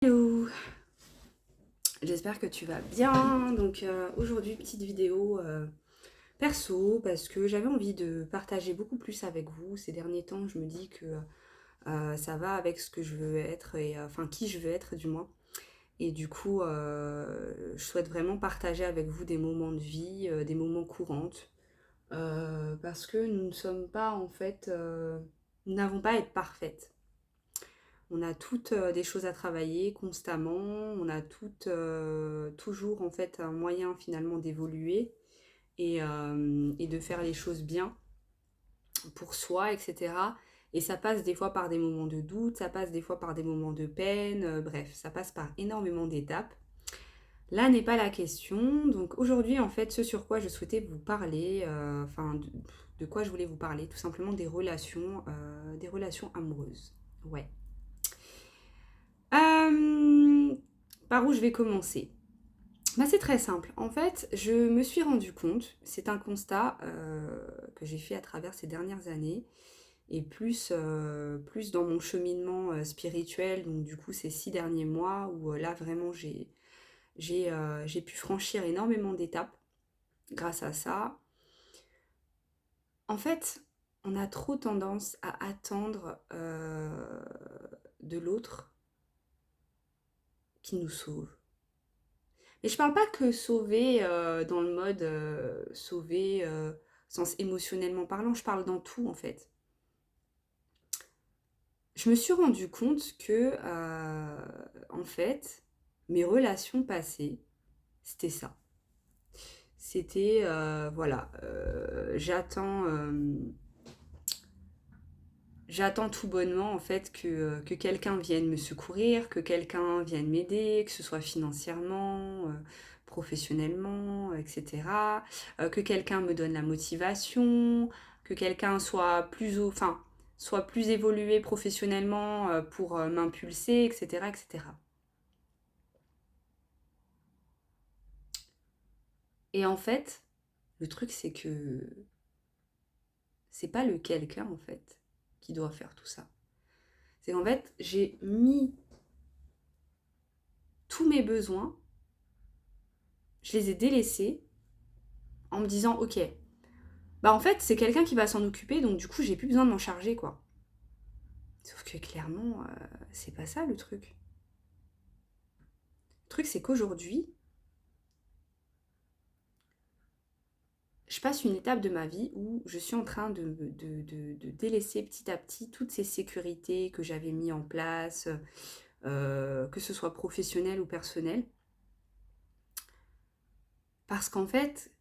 Hello, j'espère que tu vas bien. Donc aujourd'hui, petite vidéo perso parce que j'avais envie de partager beaucoup plus avec vous. Ces derniers temps, je me dis que ça va avec ce que je veux être et enfin qui je veux être du moins. Et du coup, je souhaite vraiment partager avec vous des moments de vie, des moments courants, parce que nous ne sommes pas en fait, nous n'avons pas à être parfaites. On a toutes des choses à travailler constamment, on a toutes toujours en fait un moyen finalement d'évoluer et de faire les choses bien pour soi, etc. Et ça passe des fois par des moments de doute, ça passe des fois par des moments de peine, bref, ça passe par énormément d'étapes. Là n'est pas la question. Donc aujourd'hui, en fait, ce sur quoi je souhaitais vous parler, de quoi je voulais vous parler, tout simplement des relations amoureuses. Ouais. Euh, Par où je vais commencer? Bah, c'est très simple. En fait, je me suis rendu compte, c'est un constat que j'ai fait à travers ces dernières années, et plus dans mon cheminement spirituel, donc du coup ces 6 derniers mois, où là vraiment j'ai pu franchir énormément d'étapes grâce à ça. En fait, on a trop tendance à attendre de l'autre qui nous sauve. Mais je parle pas que sauver dans le mode sauver sens émotionnellement parlant, je parle dans tout en fait. Je me suis rendu compte que en fait, mes relations passées, c'était ça. C'était voilà, j'attends tout bonnement en fait que quelqu'un vienne me secourir, que quelqu'un vienne m'aider, que ce soit financièrement, professionnellement, etc. Que quelqu'un me donne la motivation, que quelqu'un soit plus évolué professionnellement pour m'impulser, etc., etc. Et en fait, le truc c'est que c'est pas le quelqu'un en fait qui doit faire tout ça. C'est qu'en fait, j'ai mis tous mes besoins, je les ai délaissés en me disant ok, bah en fait c'est quelqu'un qui va s'en occuper donc du coup j'ai plus besoin de m'en charger quoi. Sauf que clairement c'est pas ça le truc. Le truc c'est qu'aujourd'hui je passe une étape de ma vie où je suis en train de délaisser petit à petit toutes ces sécurités que j'avais mis en place, que ce soit professionnel ou personnel. Parce qu'en fait,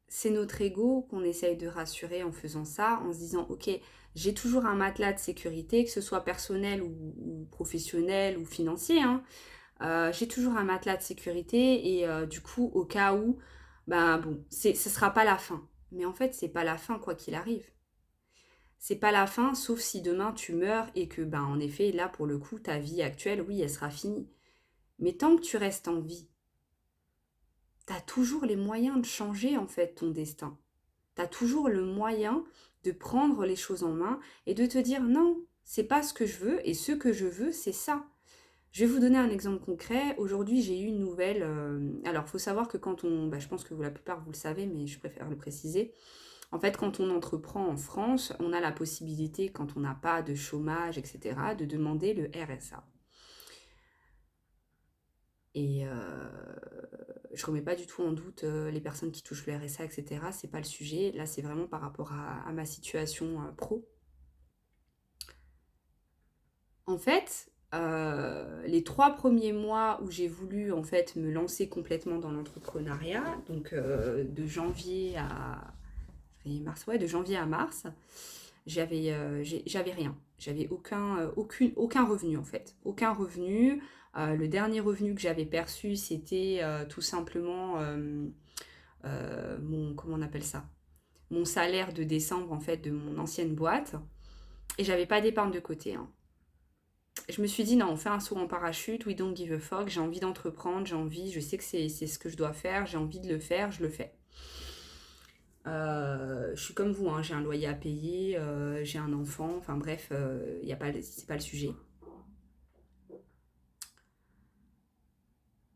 c'est notre ego qu'on essaye de rassurer en faisant ça, en se disant ok, j'ai toujours un matelas de sécurité, que ce soit personnel ou professionnel ou financier, hein. J'ai toujours un matelas de sécurité et du coup, au cas où, ben bon, ce sera pas la fin. Mais en fait, c'est pas la fin quoi qu'il arrive. C'est pas la fin, sauf si demain tu meurs et que, ben en effet, là pour le coup, ta vie actuelle, oui, elle sera finie. Mais tant que tu restes en vie, t'as toujours les moyens de changer en fait ton destin. T'as toujours le moyen de prendre les choses en main et de te dire non, c'est pas ce que je veux et ce que je veux, c'est ça. Je vais vous donner un exemple concret. Aujourd'hui, j'ai eu une nouvelle. Alors, il faut savoir que quand on. Bah, je pense que la plupart vous le savez, mais je préfère le préciser. En fait, quand on entreprend en France, on a la possibilité, quand on n'a pas de chômage, etc., de demander le RSA. Et je remets pas du tout en doute les personnes qui touchent le RSA, etc. C'est pas le sujet. Là, c'est vraiment par rapport à ma situation pro. En fait, les 3 premiers mois où j'ai voulu en fait me lancer complètement dans l'entrepreneuriat, donc de janvier à mars, j'avais rien, j'avais aucun revenu en fait, aucun revenu. Le dernier revenu que j'avais perçu, c'était tout simplement mon comment on appelle ça, mon salaire de décembre en fait de mon ancienne boîte, et j'avais pas d'épargne de côté, hein. Je me suis dit non, on fait un saut en parachute, we don't give a fuck, j'ai envie d'entreprendre, je sais que c'est ce que je dois faire, j'ai envie de le faire, je le fais. Je suis comme vous, hein, j'ai un loyer à payer, j'ai un enfant, enfin bref, c'est pas le sujet.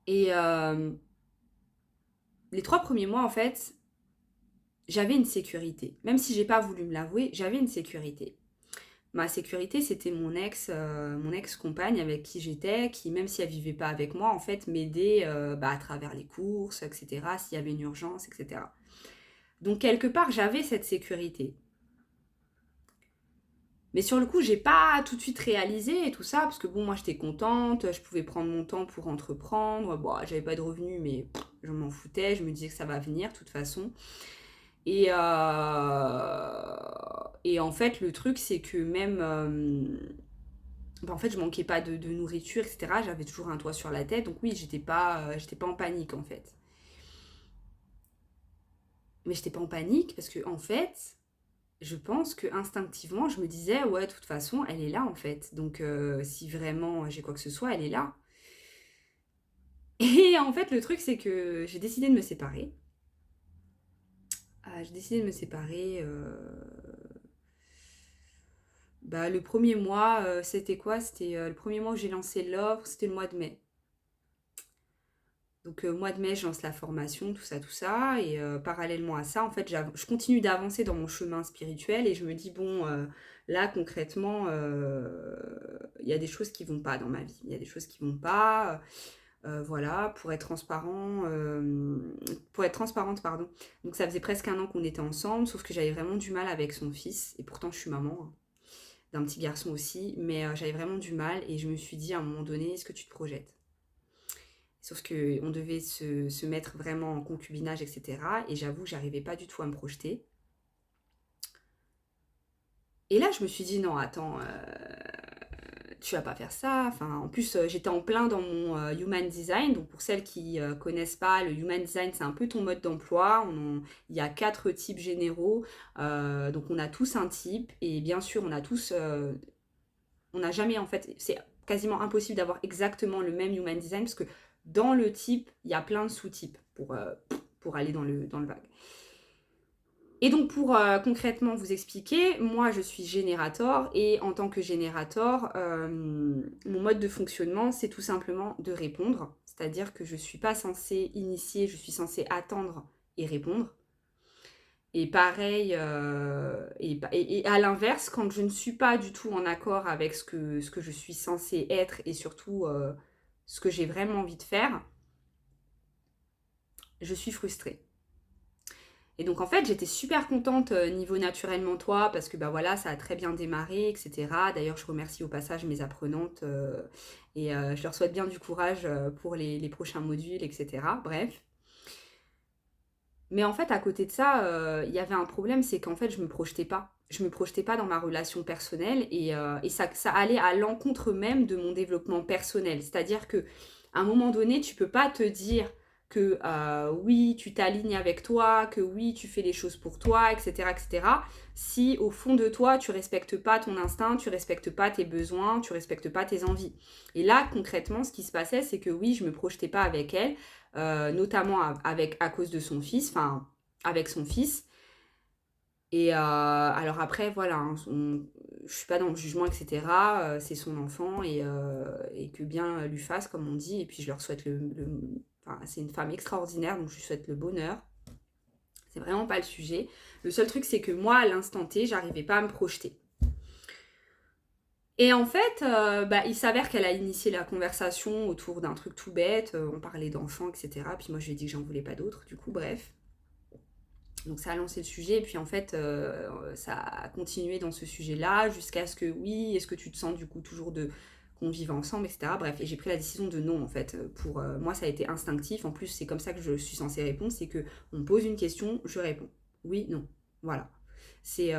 Et les 3 premiers mois, en fait, j'avais une sécurité. Même si j'ai pas voulu me l'avouer, j'avais une sécurité. Ma sécurité, c'était mon ex-compagne avec qui j'étais, qui, même si elle vivait pas avec moi, en fait, m'aidait à travers les courses, etc., s'il y avait une urgence, etc. Donc, quelque part, j'avais cette sécurité. Mais sur le coup, j'ai pas tout de suite réalisé et tout ça, parce que bon, moi, j'étais contente, je pouvais prendre mon temps pour entreprendre. Bon, j'avais pas de revenus, mais je m'en foutais, je me disais que ça va venir, de toute façon. Et, et en fait, le truc, c'est que même... en fait, je manquais pas de nourriture, etc. J'avais toujours un toit sur la tête. Donc oui, j'étais pas en panique, en fait. Mais j'étais pas en panique parce que, en fait, je pense que instinctivement, je me disais, ouais, de toute façon, elle est là, en fait. Donc si vraiment j'ai quoi que ce soit, elle est là. Et en fait, le truc, c'est que j'ai décidé de me séparer. J'ai décidé de me séparer... le premier mois, c'était quoi? C'était le premier mois où j'ai lancé l'offre, c'était le mois de mai. Donc, mois de mai, je lance la formation, tout ça, tout ça. Et parallèlement à ça, en fait, je continue d'avancer dans mon chemin spirituel et je me dis, bon, là, concrètement, il y a des choses qui vont pas dans ma vie. Il y a des choses qui vont pas. Voilà, pour être transparente, pardon. Donc, ça faisait presque 1 an qu'on était ensemble, sauf que j'avais vraiment du mal avec son fils. Et pourtant, je suis maman, hein, d'un petit garçon aussi. Mais j'avais vraiment du mal et je me suis dit, à un moment donné, est-ce que tu te projettes? Sauf qu'on devait se mettre vraiment en concubinage, etc. Et j'avoue, j'arrivais pas du tout à me projeter. Et là, je me suis dit, non, attends, tu vas pas faire ça. Enfin, en plus, j'étais en plein dans mon Human Design. Donc, pour celles qui connaissent pas, le Human Design, c'est un peu ton mode d'emploi. Il y a 4 types généraux. Donc, on a tous un type. Et bien sûr, on a tous... on n'a jamais, en fait... C'est quasiment impossible d'avoir exactement le même Human Design parce que dans le type, il y a plein de sous-types pour aller dans le vague. Et donc pour concrètement vous expliquer, moi je suis générateur et en tant que générateur, mon mode de fonctionnement c'est tout simplement de répondre. C'est-à-dire que je ne suis pas censée initier, je suis censée attendre et répondre. Et pareil, et à l'inverse, quand je ne suis pas du tout en accord avec ce que je suis censée être et surtout ce que j'ai vraiment envie de faire, je suis frustrée. Et donc en fait j'étais super contente niveau naturellement toi parce que bah voilà ça a très bien démarré etc. D'ailleurs je remercie au passage mes apprenantes et je leur souhaite bien du courage pour les prochains modules etc. Bref. Mais en fait à côté de ça il y avait un problème, c'est qu'en fait je me projetais pas. Je me projetais pas dans ma relation personnelle et ça allait à l'encontre même de mon développement personnel. C'est-à-dire que à un moment donné tu peux pas te dire que oui, tu t'alignes avec toi, que oui, tu fais les choses pour toi, etc., etc., si au fond de toi, tu respectes pas ton instinct, tu respectes pas tes besoins, tu respectes pas tes envies. Et là, concrètement, ce qui se passait, c'est que oui, je me projetais pas avec elle, notamment à cause de son fils, enfin, avec son fils. Et alors après, voilà, hein, je suis pas dans le jugement, etc. C'est son enfant et que bien lui fasse, comme on dit. Et puis je leur souhaite Enfin, c'est une femme extraordinaire, donc je lui souhaite le bonheur. C'est vraiment pas le sujet. Le seul truc, c'est que moi, à l'instant T, j'arrivais pas à me projeter. Et en fait, il s'avère qu'elle a initié la conversation autour d'un truc tout bête. On parlait d'enfants, etc. Puis moi, je lui ai dit que j'en voulais pas d'autres. Du coup, bref. Donc ça a lancé le sujet, et puis en fait, ça a continué dans ce sujet-là, jusqu'à ce que, oui, est-ce que tu te sens du coup toujours qu'on vive ensemble, etc. Bref, et j'ai pris la décision de non, en fait. Pour moi, ça a été instinctif. En plus, c'est comme ça que je suis censée répondre, c'est que on me pose une question, je réponds. Oui, non. Voilà. J'ai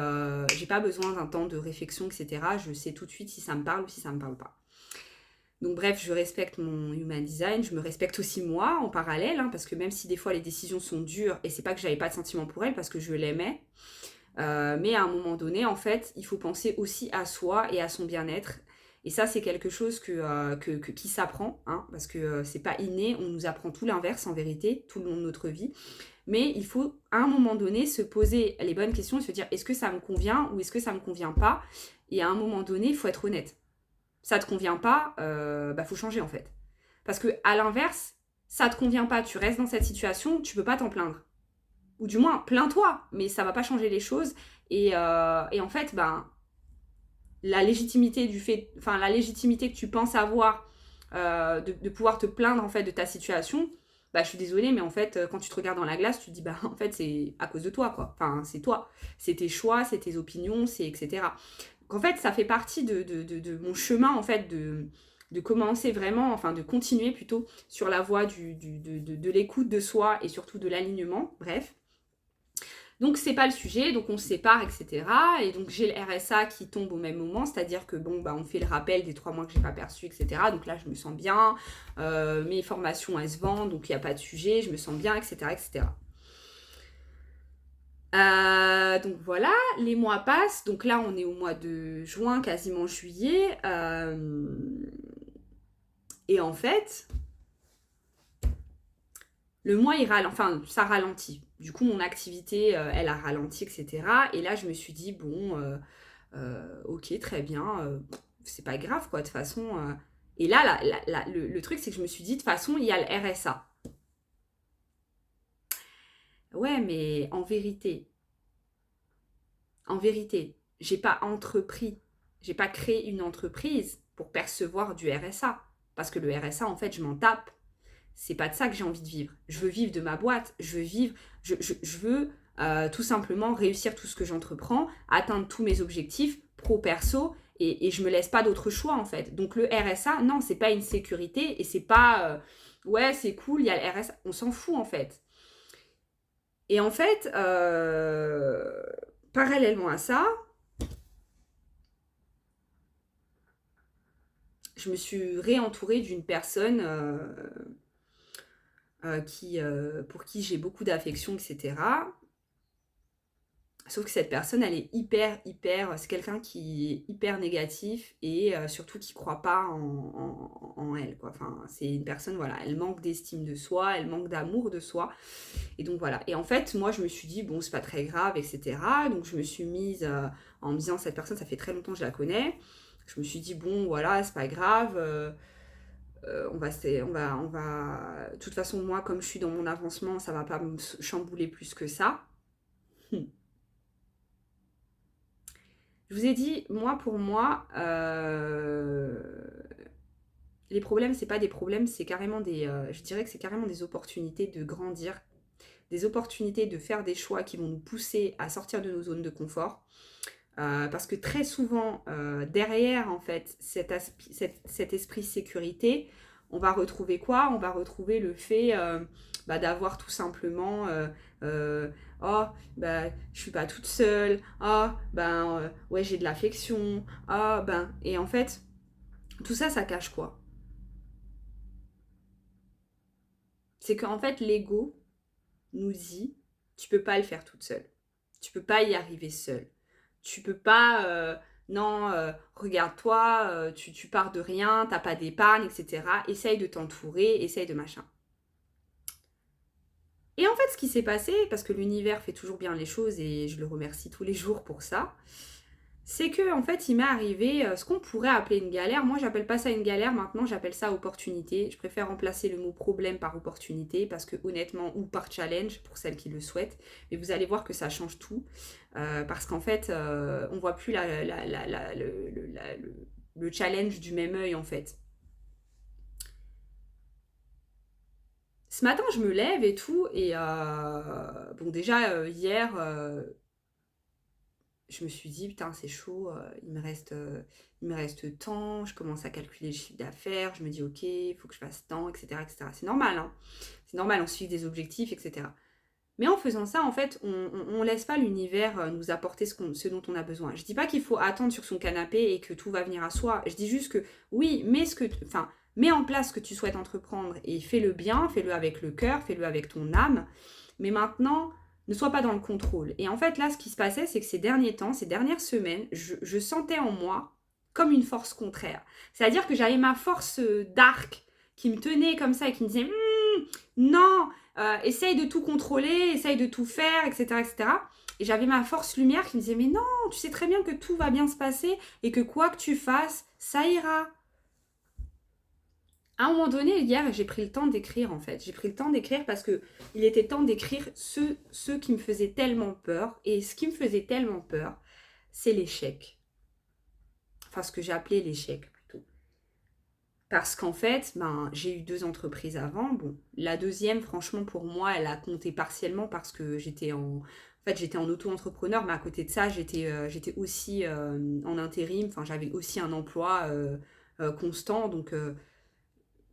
pas besoin d'un temps de réflexion, etc. Je sais tout de suite si ça me parle ou si ça me parle pas. Donc bref, je respecte mon human design, je me respecte aussi moi en parallèle, hein, parce que même si des fois les décisions sont dures, et c'est pas que j'avais pas de sentiment pour elle, parce que je l'aimais, mais à un moment donné, en fait, il faut penser aussi à soi et à son bien-être. Et ça, c'est quelque chose qui s'apprend, hein, parce que c'est pas inné, on nous apprend tout l'inverse en vérité, tout le long de notre vie. Mais il faut, à un moment donné, se poser les bonnes questions et se dire, est-ce que ça me convient ou est-ce que ça me convient pas? Et à un moment donné, il faut être honnête. Ça te convient pas, faut changer en fait. Parce que à l'inverse, ça te convient pas, tu restes dans cette situation, tu peux pas t'en plaindre. Ou du moins, plains-toi, mais ça va pas changer les choses. Et en fait, ben, la légitimité la légitimité que tu penses avoir de pouvoir te plaindre en fait de ta situation, bah je suis désolée, mais en fait, quand tu te regardes dans la glace, tu te dis bah en fait c'est à cause de toi quoi. Enfin, c'est toi, c'est tes choix, c'est tes opinions, c'est etc. Donc en fait, ça fait partie de mon chemin en fait de commencer vraiment, enfin de continuer plutôt sur la voie de l'écoute de soi et surtout de l'alignement, bref. Donc c'est pas le sujet, donc on se sépare, etc. Et donc j'ai le RSA qui tombe au même moment, c'est-à-dire que bon, bah, on fait le rappel des 3 mois que j'ai pas perçu, etc. Donc là je me sens bien, mes formations elles se vendent, donc il n'y a pas de sujet, je me sens bien, etc. etc. Donc voilà, les mois passent, donc là on est au mois de juin, quasiment juillet, et en fait, le mois, enfin, ça ralentit. Du coup, mon activité, elle a ralenti, etc. Et là, je me suis dit, bon, ok, très bien, c'est pas grave, quoi, de toute façon. Et là, le truc, c'est que je me suis dit, de toute façon, il y a le RSA. Ouais, mais en vérité, j'ai pas entrepris, j'ai pas créé une entreprise pour percevoir du RSA. Parce que le RSA, en fait, je m'en tape. C'est pas de ça que j'ai envie de vivre. Je veux vivre de ma boîte. Je veux tout simplement réussir tout ce que j'entreprends, atteindre tous mes objectifs pro perso et je me laisse pas d'autre choix en fait. Donc le RSA, non, c'est pas une sécurité et c'est pas ouais, c'est cool, il y a le RSA, on s'en fout en fait. Et en fait, parallèlement à ça, je me suis réentourée d'une personne pour qui j'ai beaucoup d'affection, etc. Sauf que cette personne, elle est c'est quelqu'un qui est hyper négatif et surtout qui ne croit pas en elle, quoi. Enfin, c'est une personne, voilà, elle manque d'estime de soi, elle manque d'amour de soi. Et donc voilà. Et en fait, moi, je me suis dit, bon, c'est pas très grave, etc. Donc je me suis mise en me disant, cette personne, ça fait très longtemps que je la connais. Je me suis dit, bon, voilà, c'est pas grave. De toute façon, moi, comme je suis dans mon avancement, ça va pas me chambouler plus que ça. Je vous ai dit, moi, pour moi, les problèmes, c'est pas des problèmes, c'est carrément je dirais que c'est carrément des opportunités de grandir, des opportunités de faire des choix qui vont nous pousser à sortir de nos zones de confort. Parce que très souvent, derrière, en fait, cet esprit sécurité, on va retrouver quoi? On va retrouver le fait d'avoir tout simplement oh, bah, je suis pas toute seule, oh, ben, ouais, j'ai de l'affection, oh, ben, et en fait, tout ça, ça cache quoi? C'est qu'en fait, l'ego nous dit, tu peux pas le faire toute seule, tu peux pas y arriver seule, tu peux pas, non, regarde-toi, tu pars de rien, t'as pas d'épargne, etc. Essaye de t'entourer, essaye de machin. Et en fait, ce qui s'est passé, parce que l'univers fait toujours bien les choses et je le remercie tous les jours pour ça, c'est que en fait, il m'est arrivé ce qu'on pourrait appeler une galère. Moi, j'appelle pas ça une galère, maintenant j'appelle ça opportunité. Je préfère remplacer le mot problème par opportunité parce que honnêtement, ou par challenge pour celles qui le souhaitent. Mais vous allez voir que ça change tout parce qu'en fait, on voit plus le challenge du même œil en fait. Ce matin, je me lève et tout, et bon, déjà, hier, je me suis dit, putain, c'est chaud, il me reste tant, je commence à calculer le chiffre d'affaires, je me dis, ok, il faut que je fasse tant, etc., etc. C'est normal, hein. C'est normal, on suit des objectifs, etc. Mais en faisant ça, en fait, on laisse pas l'univers nous apporter ce dont on a besoin. Je dis pas qu'il faut attendre sur son canapé et que tout va venir à soi. Je dis juste que, oui, mets en place ce que tu souhaites entreprendre et fais-le bien, fais-le avec le cœur, fais-le avec ton âme. Mais maintenant, ne sois pas dans le contrôle. Et en fait, là, ce qui se passait, c'est que ces derniers temps, ces dernières semaines, je sentais en moi comme une force contraire. C'est-à-dire que j'avais ma force dark qui me tenait comme ça et qui me disait non, essaye de tout contrôler, essaye de tout faire, etc., etc. Et j'avais ma force lumière qui me disait mais non, tu sais très bien que tout va bien se passer et que quoi que tu fasses, ça ira. à un moment donné, hier, j'ai pris le temps d'écrire en fait. J'ai pris le temps d'écrire parce que il était temps d'écrire ce qui me faisait tellement peur. Et ce qui me faisait tellement peur, c'est l'échec. Enfin, ce que j'ai appelé l'échec plutôt. Parce qu'en fait, j'ai eu 2 entreprises avant. Bon, la deuxième, franchement, pour moi, elle a compté partiellement parce que j'étais en auto-entrepreneur, mais à côté de ça, j'étais aussi en intérim. Enfin, j'avais aussi un emploi constant, donc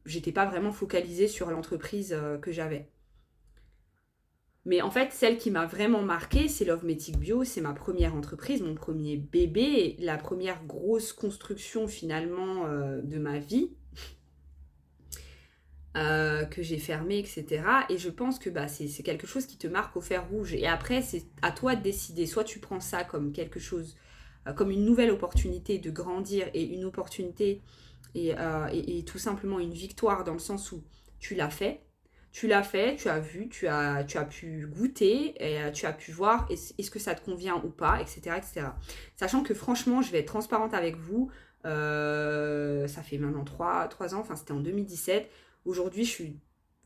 j'étais pas vraiment focalisée sur l'entreprise que j'avais. Mais en fait, celle qui m'a vraiment marquée, c'est Lovematic Bio. C'est ma première entreprise, mon premier bébé, la première grosse construction finalement de ma vie. Que j'ai fermée, etc. Et je pense que c'est quelque chose qui te marque au fer rouge. Et après, c'est à toi de décider. Soit tu prends ça comme quelque chose, comme une nouvelle opportunité de grandir et une opportunité et tout simplement une victoire dans le sens où tu l'as fait. Tu l'as fait, tu as vu, tu as pu goûter, et tu as pu voir est-ce que ça te convient ou pas, etc., etc. Sachant que franchement, je vais être transparente avec vous, ça fait maintenant 3 ans, enfin c'était en 2017. Aujourd'hui, je suis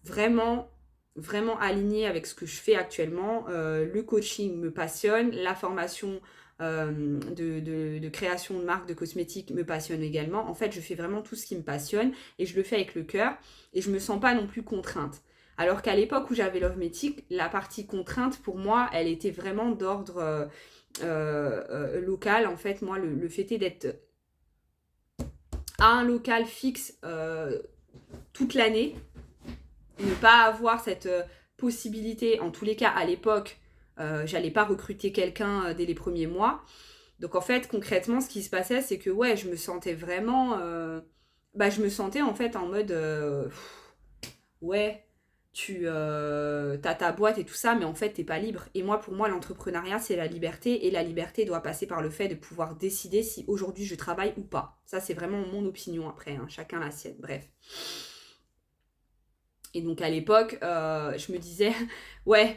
vraiment, vraiment alignée avec ce que je fais actuellement. Le coaching me passionne, la formation de création de marque de cosmétiques me passionne également. En fait, je fais vraiment tout ce qui me passionne et je le fais avec le cœur et je me sens pas non plus contrainte. Alors qu'à l'époque où j'avais Lovematic, la partie contrainte pour moi, elle était vraiment d'ordre local. En fait, moi, le fait est d'être à un local fixe toute l'année, ne pas avoir cette possibilité, en tous les cas à l'époque, j'allais pas recruter quelqu'un dès les premiers mois. Donc en fait, concrètement, ce qui se passait, c'est que ouais, je me sentais vraiment... je me sentais en fait en mode... ouais, tu as ta boîte et tout ça, mais en fait, t'es pas libre. Et moi, pour moi, l'entrepreneuriat, c'est la liberté. Et la liberté doit passer par le fait de pouvoir décider si aujourd'hui je travaille ou pas. Ça, c'est vraiment mon opinion après, hein, chacun la sienne. Bref. Et donc à l'époque, je me disais, ouais,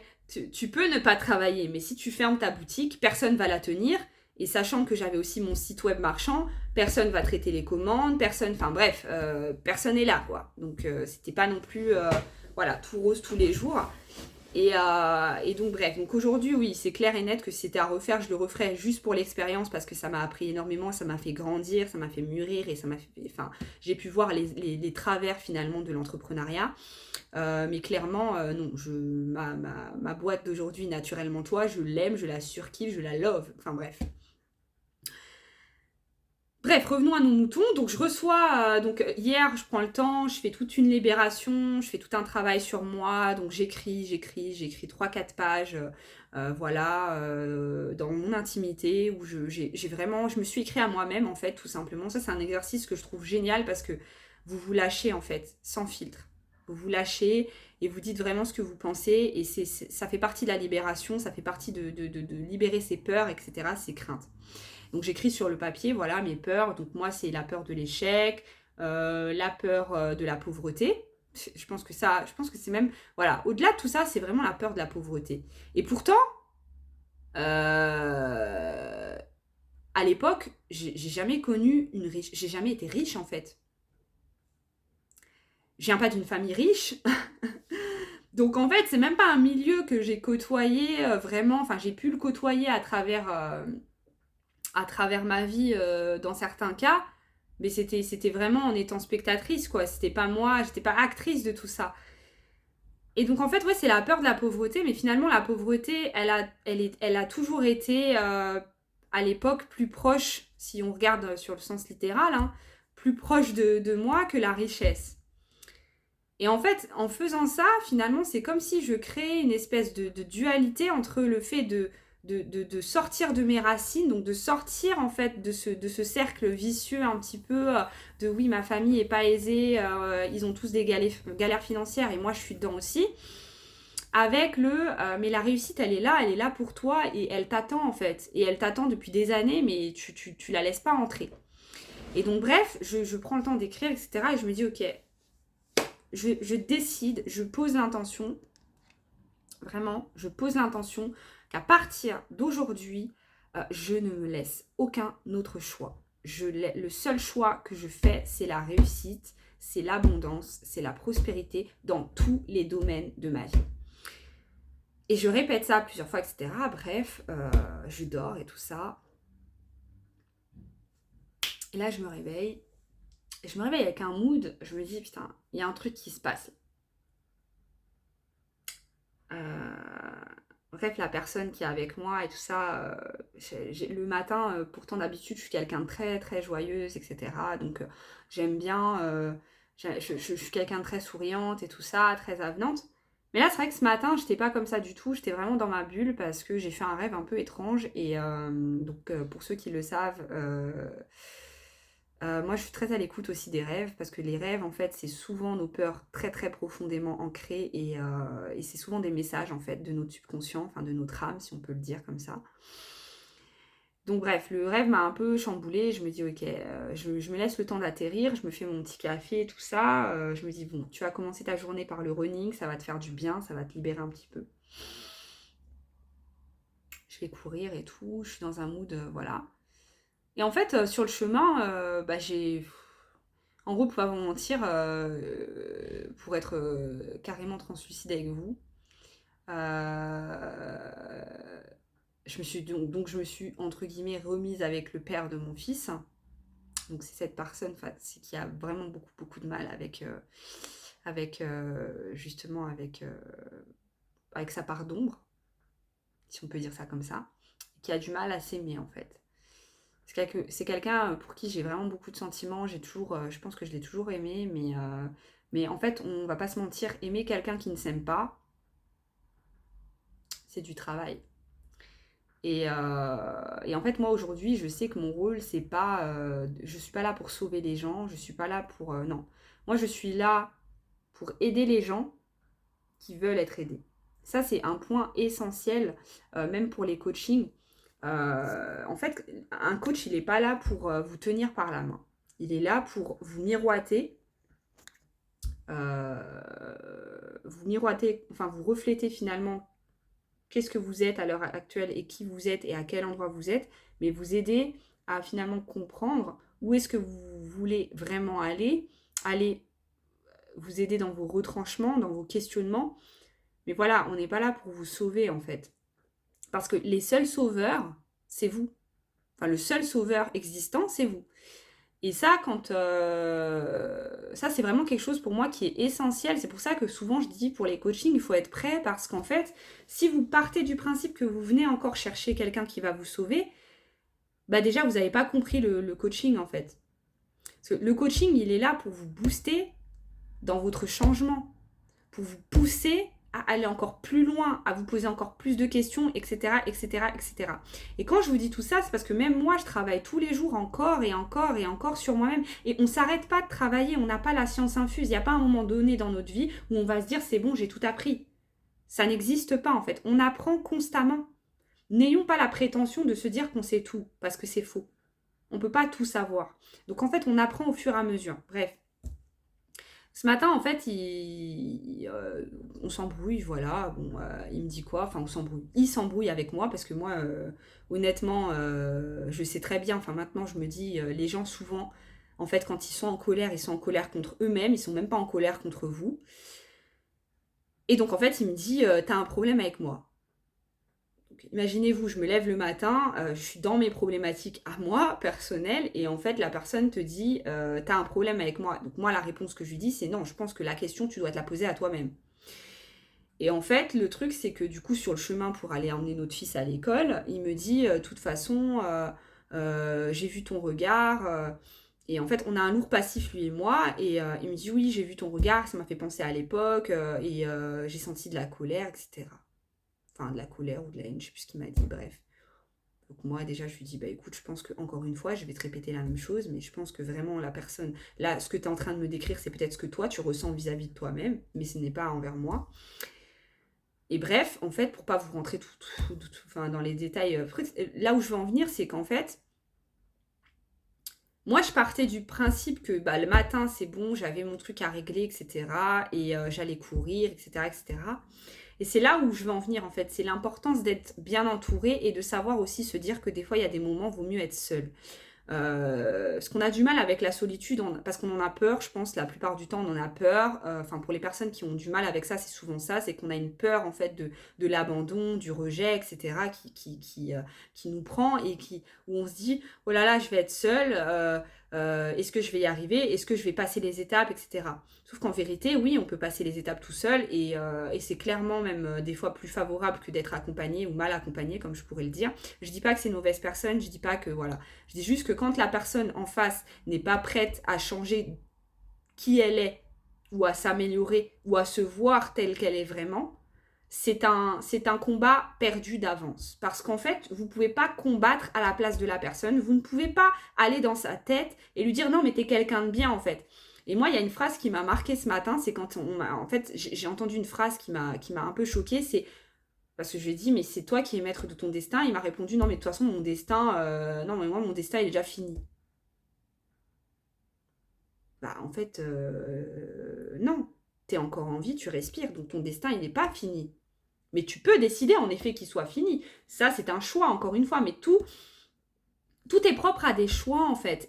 tu peux ne pas travailler, mais si tu fermes ta boutique, personne va la tenir. Et sachant que j'avais aussi mon site web marchand, personne va traiter les commandes, enfin bref, personne n'est là, quoi. Donc c'était pas non plus, voilà, tout rose tous les jours. Et donc bref, donc aujourd'hui oui, c'est clair et net que si c'était à refaire, je le referais juste pour l'expérience parce que ça m'a appris énormément, ça m'a fait grandir, ça m'a fait mûrir et ça m'a fait, enfin, j'ai pu voir les travers finalement de l'entrepreneuriat. Mais clairement, non, ma boîte d'aujourd'hui, Naturellement Toi, je l'aime, je la surkiffe, je la love, enfin bref. Bref, revenons à nos moutons. Donc je reçois, hier, je prends le temps, je fais toute une libération, je fais tout un travail sur moi. Donc j'écris 3-4 pages, voilà, dans mon intimité, où j'ai vraiment, je me suis écrit à moi-même, en fait, tout simplement. Ça, c'est un exercice que je trouve génial parce que vous vous lâchez, en fait, sans filtre. Vous vous lâchez et vous dites vraiment ce que vous pensez. Et ça fait partie de la libération, ça fait partie de libérer ses peurs, etc., ses craintes. Donc j'écris sur le papier, voilà, mes peurs. Donc moi, c'est la peur de l'échec, la peur de la pauvreté. Je pense que c'est même, voilà, au-delà de tout ça, c'est vraiment la peur de la pauvreté. Et pourtant, à l'époque, j'ai jamais connu une riche, j'ai jamais été riche en fait. Je viens pas d'une famille riche. Donc en fait, c'est même pas un milieu que j'ai côtoyé vraiment, enfin j'ai pu le côtoyer à travers ma vie dans certains cas, mais c'était vraiment en étant spectatrice, quoi. C'était pas moi, j'étais pas actrice de tout ça. Et donc en fait, ouais, c'est la peur de la pauvreté, mais finalement la pauvreté, elle a toujours été à l'époque plus proche, si on regarde sur le sens littéral, hein, plus proche de moi que la richesse. Et en fait, en faisant ça, finalement, c'est comme si je créais une espèce de dualité entre le fait de sortir de mes racines, donc de sortir en fait de ce cercle vicieux un petit peu de oui, ma famille est pas aisée, ils ont tous des galères financières et moi je suis dedans aussi, avec mais la réussite elle est là pour toi et elle t'attend en fait, et elle t'attend depuis des années mais tu la laisses pas entrer. Et donc bref, je prends le temps d'écrire, etc. et je me dis ok, je décide, je pose l'intention, vraiment, je pose l'intention qu'à partir d'aujourd'hui, je ne me laisse aucun autre choix. Le seul choix que je fais, c'est la réussite, c'est l'abondance, c'est la prospérité dans tous les domaines de ma vie. Et je répète ça plusieurs fois, etc. Bref, je dors et tout ça. Et là, je me réveille. Et je me réveille avec un mood, je me dis, putain, il y a un truc qui se passe. Bref, la personne qui est avec moi et tout ça, le matin, pourtant d'habitude, je suis quelqu'un de très, très joyeuse, etc. Donc, j'aime bien, je suis quelqu'un de très souriante et tout ça, très avenante. Mais là, c'est vrai que ce matin, j'étais pas comme ça du tout, j'étais vraiment dans ma bulle parce que j'ai fait un rêve un peu étrange. Et donc, pour ceux qui le savent, moi, je suis très à l'écoute aussi des rêves parce que les rêves, en fait, c'est souvent nos peurs très très profondément ancrées et c'est souvent des messages en fait de notre subconscient, enfin de notre âme, si on peut le dire comme ça. Donc bref, le rêve m'a un peu chamboulée. Je me dis ok, je me laisse le temps d'atterrir, je me fais mon petit café et tout ça. Je me dis bon, tu vas commencer ta journée par le running, ça va te faire du bien, ça va te libérer un petit peu. Je vais courir et tout, je suis dans un mood, voilà. Et en fait, sur le chemin, j'ai... En gros, pour pas vous mentir, pour être carrément translucide avec vous, euh, je me suis, entre guillemets, remise avec le père de mon fils. Donc c'est cette personne qui a vraiment beaucoup, beaucoup de mal justement, avec sa part d'ombre, si on peut dire ça comme ça, qui a du mal à s'aimer, en fait. C'est quelqu'un pour qui j'ai vraiment beaucoup de sentiments. Je pense que je l'ai toujours aimé, mais en fait, on va pas se mentir, aimer quelqu'un qui ne s'aime pas, c'est du travail. Et en fait, moi aujourd'hui, je sais que mon rôle, c'est pas, je suis pas là pour sauver les gens, je suis pas là pour, non. Moi, je suis là pour aider les gens qui veulent être aidés. Ça, c'est un point essentiel, même pour les coachings. En fait, un coach, il n'est pas là pour vous tenir par la main. Il est là pour vous miroiter, enfin vous refléter finalement qu'est-ce que vous êtes à l'heure actuelle et qui vous êtes et à quel endroit vous êtes, mais vous aider à finalement comprendre où est-ce que vous voulez vraiment aller vous aider dans vos retranchements, dans vos questionnements. Mais voilà, on n'est pas là pour vous sauver en fait. Parce que les seuls sauveurs, c'est vous. Enfin, le seul sauveur existant, c'est vous. Et ça, ça, c'est vraiment quelque chose pour moi qui est essentiel. C'est pour ça que souvent, je dis pour les coachings, il faut être prêt parce qu'en fait, si vous partez du principe que vous venez encore chercher quelqu'un qui va vous sauver, bah déjà, vous n'avez pas compris le coaching en fait. Parce que le coaching, il est là pour vous booster dans votre changement, pour vous pousser à aller encore plus loin, à vous poser encore plus de questions, etc., etc., etc. Et quand je vous dis tout ça, c'est parce que même moi, je travaille tous les jours encore et encore et encore sur moi-même. Et on ne s'arrête pas de travailler, on n'a pas la science infuse. Il n'y a pas un moment donné dans notre vie où on va se dire, c'est bon, j'ai tout appris. Ça n'existe pas en fait. On apprend constamment. N'ayons pas la prétention de se dire qu'on sait tout, parce que c'est faux. On ne peut pas tout savoir. Donc en fait, on apprend au fur et à mesure. Bref. Ce matin, en fait, on s'embrouille, voilà. Bon, il me dit quoi? Enfin, on s'embrouille. Il s'embrouille avec moi parce que moi, honnêtement, je sais très bien. Enfin, maintenant, je me dis, les gens, souvent, en fait, quand ils sont en colère contre eux-mêmes. Ils sont même pas en colère contre vous. Et donc, en fait, il me dit, t'as un problème avec moi. Imaginez-vous, je me lève le matin, je suis dans mes problématiques à moi, personnelles, et en fait, la personne te dit t'as un problème avec moi. Donc, moi, la réponse que je lui dis, c'est non, je pense que la question, tu dois te la poser à toi-même. Et en fait, le truc, c'est que du coup, sur le chemin pour aller emmener notre fils à l'école, il me dit de toute façon, j'ai vu ton regard. Et en fait, on a un lourd passif, lui et moi, et il me dit oui, j'ai vu ton regard, ça m'a fait penser à l'époque, et j'ai senti de la colère, etc. Enfin, de la colère ou de la haine, je sais plus ce qu'il m'a dit, bref. Donc moi, déjà, je lui dis, bah écoute, je pense que encore une fois, je vais te répéter la même chose, mais je pense que vraiment la personne, là, ce que tu es en train de me décrire, c'est peut-être ce que toi, tu ressens vis-à-vis de toi-même, mais ce n'est pas envers moi. Et bref, en fait, pour pas vous rentrer enfin, dans les détails, là où je veux en venir, c'est qu'en fait, moi, je partais du principe que le matin, c'est bon, j'avais mon truc à régler, etc. Et j'allais courir, etc., etc. Et c'est là où je veux en venir, en fait. C'est l'importance d'être bien entouré et de savoir aussi se dire que des fois, il y a des moments où il vaut mieux être seul. Parce qu'on a du mal avec la solitude, parce qu'on en a peur, je pense, la plupart du temps, on en a peur. Enfin, pour les personnes qui ont du mal avec ça, c'est souvent ça, c'est qu'on a une peur, en fait, de l'abandon, du rejet, etc., qui nous prend et où on se dit, oh là là, je vais être seule, est-ce que je vais y arriver, est-ce que je vais passer les étapes, etc. Sauf qu'en vérité, oui, on peut passer les étapes tout seul et c'est clairement même des fois plus favorable que d'être accompagné ou mal accompagné, comme je pourrais le dire. Je dis pas que c'est une mauvaise personne, je dis pas que voilà. Je dis juste que quand la personne en face n'est pas prête à changer qui elle est ou à s'améliorer ou à se voir telle qu'elle est vraiment, c'est un combat perdu d'avance. Parce qu'en fait, vous ne pouvez pas combattre à la place de la personne. Vous ne pouvez pas aller dans sa tête et lui dire non, mais t'es quelqu'un de bien en fait. Et moi, il y a une phrase qui m'a marquée ce matin, c'est quand en fait, j'ai entendu une phrase qui m'a un peu choquée, c'est parce que je lui ai dit, mais c'est toi qui es maître de ton destin. Il m'a répondu, non, mais de toute façon, mon destin, non, mais moi, mon destin, il est déjà fini. Bah, en fait, non. T'es encore en vie, tu respires, donc ton destin, il n'est pas fini. Mais tu peux décider, en effet, qu'il soit fini. Ça, c'est un choix, encore une fois, mais tout est propre à des choix, en fait.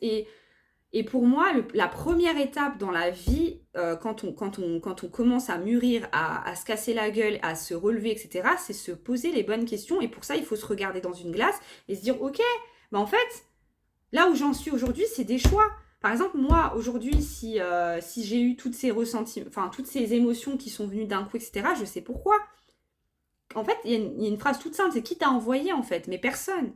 Et pour moi, la première étape dans la vie, quand on commence à mûrir, à se casser la gueule, à se relever, etc., c'est se poser les bonnes questions. Et pour ça, il faut se regarder dans une glace et se dire, ok, bah en fait, là où j'en suis aujourd'hui, c'est des choix. Par exemple, moi, aujourd'hui, si j'ai eu toutes ces ressentis, enfin, toutes ces émotions qui sont venues d'un coup, etc., je sais pourquoi. En fait, il y a une phrase toute simple, c'est qui t'a envoyé, en fait, mais personne.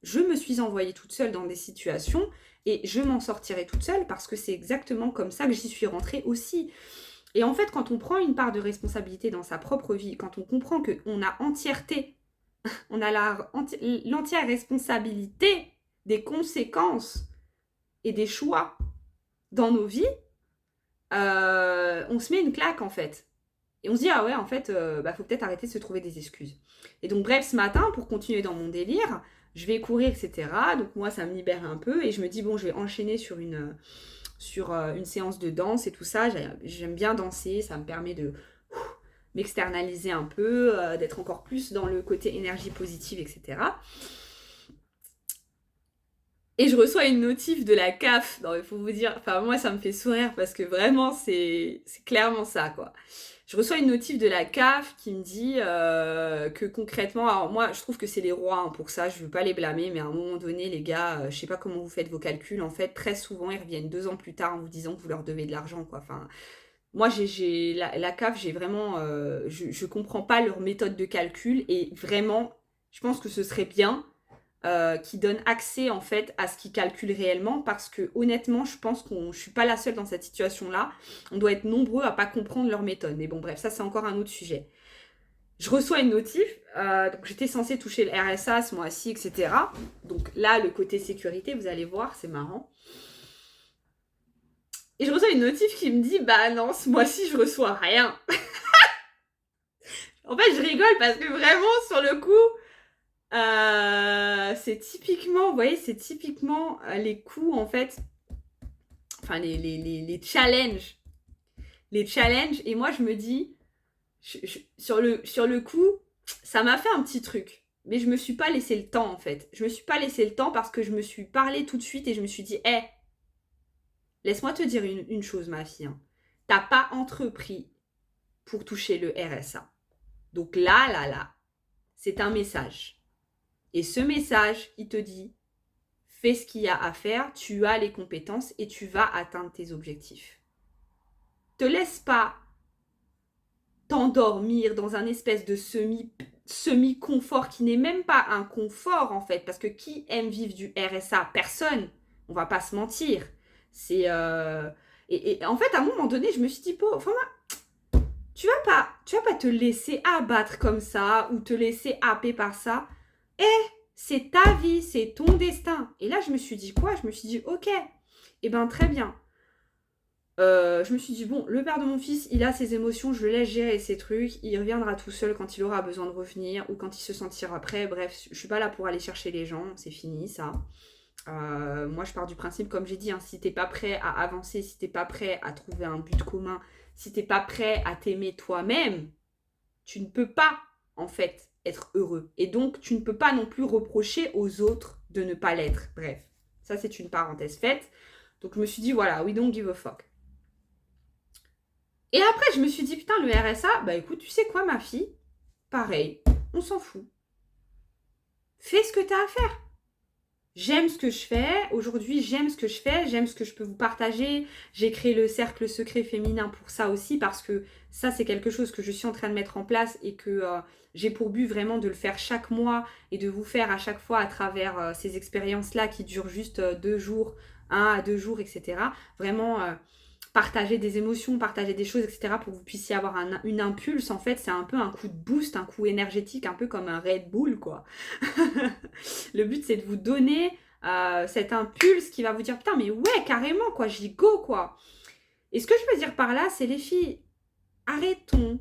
Je me suis envoyée toute seule dans des situations et je m'en sortirai toute seule parce que c'est exactement comme ça que j'y suis rentrée aussi. Et en fait, quand on prend une part de responsabilité dans sa propre vie, quand on comprend qu'on a entièreté, on a l'entière responsabilité des conséquences et des choix dans nos vies, on se met une claque en fait. Et on se dit, ah ouais, en fait, faut peut-être arrêter de se trouver des excuses. Et donc, bref, ce matin, pour continuer dans mon délire, je vais courir, etc. Donc, moi, ça me libère un peu. Et je me dis, bon, je vais enchaîner sur une séance de danse et tout ça. J'aime bien danser. Ça me permet de m'externaliser un peu, d'être encore plus dans le côté énergie positive, etc. Et je reçois une notif de la CAF. Non, il faut vous dire, enfin, moi, ça me fait sourire parce que vraiment, c'est clairement ça, quoi. Je reçois une notif de la CAF qui me dit que concrètement, alors moi, je trouve que c'est les rois hein, pour ça, je veux pas les blâmer, mais à un moment donné, les gars, je sais pas comment vous faites vos calculs, en fait, très souvent, ils reviennent 2 ans plus tard en vous disant que vous leur devez de l'argent, quoi. Enfin, moi, la CAF, j'ai vraiment, je comprends pas leur méthode de calcul et vraiment, je pense que ce serait bien qui donne accès en fait à ce qu'ils calculent réellement parce que honnêtement je pense que je suis pas la seule dans cette situation là, on doit être nombreux à pas comprendre leur méthode, mais bon bref ça c'est encore un autre sujet. Je reçois une notif, donc j'étais censée toucher le RSA ce mois-ci, etc. Donc là le côté sécurité vous allez voir c'est marrant. Et je reçois une notif qui me dit bah non ce mois-ci je reçois rien. En fait je rigole parce que vraiment sur le coup c'est typiquement, vous voyez, c'est typiquement les coups, en fait, enfin, les challenges. Les challenges, et moi, je me dis, sur le coup, ça m'a fait un petit truc. Mais je me suis pas laissé le temps, en fait. Je me suis pas laissé le temps parce que je me suis parlé tout de suite et je me suis dit, hé, laisse-moi te dire une chose, ma fille. Hein. T'as pas entrepris pour toucher le RSA. Donc là, c'est un message. Et ce message, il te dit, fais ce qu'il y a à faire, tu as les compétences et tu vas atteindre tes objectifs. Te laisse pas t'endormir dans un espèce de semi-confort qui n'est même pas un confort en fait, parce que qui aime vivre du RSA? Personne, on va pas se mentir. C'est et en fait à un moment donné, je me suis dit, enfin, tu vas pas te laisser abattre comme ça ou te laisser happer par ça. C'est ta vie, c'est ton destin. Et là, je me suis dit quoi? Je me suis dit, ok, eh ben très bien. Je me suis dit, bon, le père de mon fils, il a ses émotions, je le laisse gérer ses trucs, il reviendra tout seul quand il aura besoin de revenir ou quand il se sentira prêt. Bref, je suis pas là pour aller chercher les gens, c'est fini ça. Moi, je pars du principe, comme j'ai dit, hein, si t'es pas prêt à avancer, si t'es pas prêt à trouver un but commun, si t'es pas prêt à t'aimer toi-même, tu ne peux pas, en fait, être heureux. Et donc, tu ne peux pas non plus reprocher aux autres de ne pas l'être. Bref. Ça, c'est une parenthèse faite. Donc, je me suis dit, voilà, we don't give a fuck. Et après, je me suis dit, putain, le RSA, bah écoute, tu sais quoi, ma fille? Pareil, on s'en fout. Fais ce que tu as à faire. J'aime ce que je fais. Aujourd'hui, j'aime ce que je fais. J'aime ce que je peux vous partager. J'ai créé le cercle secret féminin pour ça aussi parce que ça, c'est quelque chose que je suis en train de mettre en place et que j'ai pour but vraiment de le faire chaque mois et de vous faire à chaque fois à travers ces expériences-là qui durent juste 2 jours, 1 à 2 jours, etc. Vraiment partager des émotions, partager des choses, etc. pour que vous puissiez avoir une impulse. En fait, c'est un peu un coup de boost, un coup énergétique, un peu comme un Red Bull, quoi. Le but, c'est de vous donner cet impulse qui va vous dire, putain, mais ouais, carrément, quoi, j'y go, quoi. Et ce que je veux dire par là, c'est les filles, arrêtons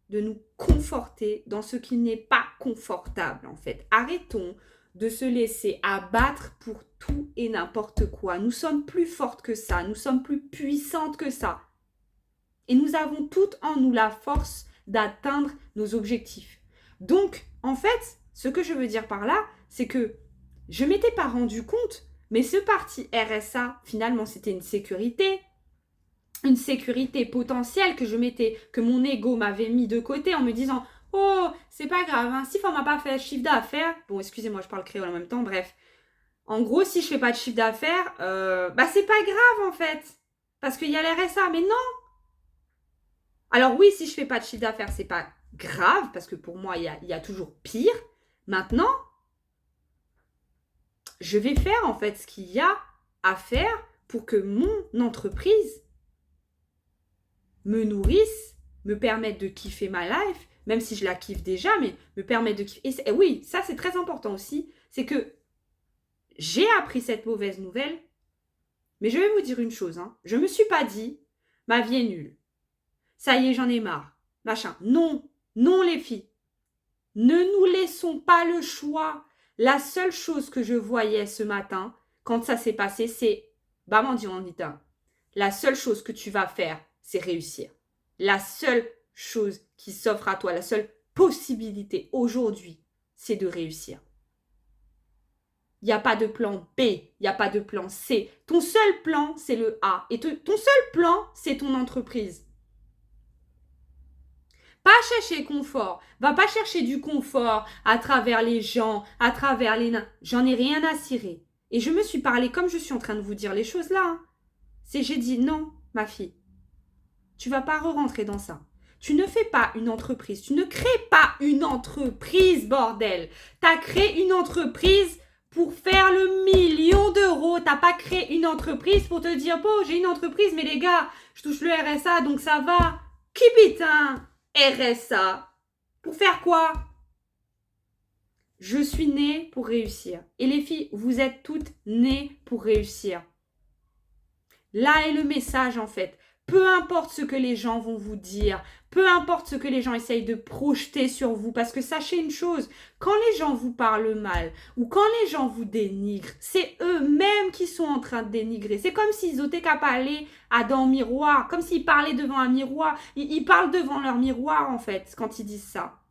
de nous conforter dans ce qui n'est pas confortable, en fait. Arrêtons de se laisser abattre pour tout et n'importe quoi. Nous sommes plus fortes que ça, nous sommes plus puissantes que ça. Et nous avons toutes en nous la force d'atteindre nos objectifs. Donc, en fait, ce que je veux dire par là, c'est que je ne m'étais pas rendu compte, mais ce parti RSA, finalement, c'était une sécurité potentielle que mon ego m'avait mis de côté en me disant « Oh, c'est pas grave, hein, si on m'a pas fait chiffre d'affaires... » Bon, excusez-moi, je parle créole en même temps, bref. En gros, si je fais pas de chiffre d'affaires, bah c'est pas grave en fait. Parce qu'il y a l'RSA, mais non. Alors oui, si je fais pas de chiffre d'affaires, c'est pas grave, parce que pour moi, il y a toujours pire. Maintenant, je vais faire en fait ce qu'il y a à faire pour que mon entreprise me nourrisse, me permette de kiffer ma life, même si je la kiffe déjà, mais me permette de kiffer. Et oui, ça c'est très important aussi, c'est que j'ai appris cette mauvaise nouvelle, mais je vais vous dire une chose, hein. Je me suis pas dit, ma vie est nulle. Ça y est, j'en ai marre. Machin. Non, non les filles. Ne nous laissons pas le choix. La seule chose que je voyais ce matin, quand ça s'est passé, c'est, bah m'en dit Anita, la seule chose que tu vas faire, c'est réussir. La seule chose qui s'offre à toi, la seule possibilité aujourd'hui, c'est de réussir. Il n'y a pas de plan B, il n'y a pas de plan C. Ton seul plan, c'est le A. Et ton seul plan, c'est ton entreprise. Pas chercher confort. Va pas chercher du confort à travers les gens, à travers les nains. J'en ai rien à cirer. Et je me suis parlé comme je suis en train de vous dire les choses là. Hein. J'ai dit non, ma fille. Tu vas pas re-rentrer dans ça. Tu ne fais pas une entreprise. Tu ne crées pas une entreprise, bordel. Tu as créé une entreprise pour faire le million d'euros. T'as pas créé une entreprise pour te dire, bon, j'ai une entreprise, mais les gars, je touche le RSA, donc ça va. Keep it, hein, RSA. Pour faire quoi? Je suis née pour réussir. Et les filles, vous êtes toutes nées pour réussir. Là est le message, en fait. Peu importe ce que les gens vont vous dire, peu importe ce que les gens essayent de projeter sur vous, parce que sachez une chose, quand les gens vous parlent mal ou quand les gens vous dénigrent, c'est eux-mêmes qui sont en train de dénigrer. C'est comme s'ils étaient qu'à parler dans un miroir, comme s'ils parlaient devant un miroir. Ils parlent devant leur miroir, en fait, quand ils disent ça.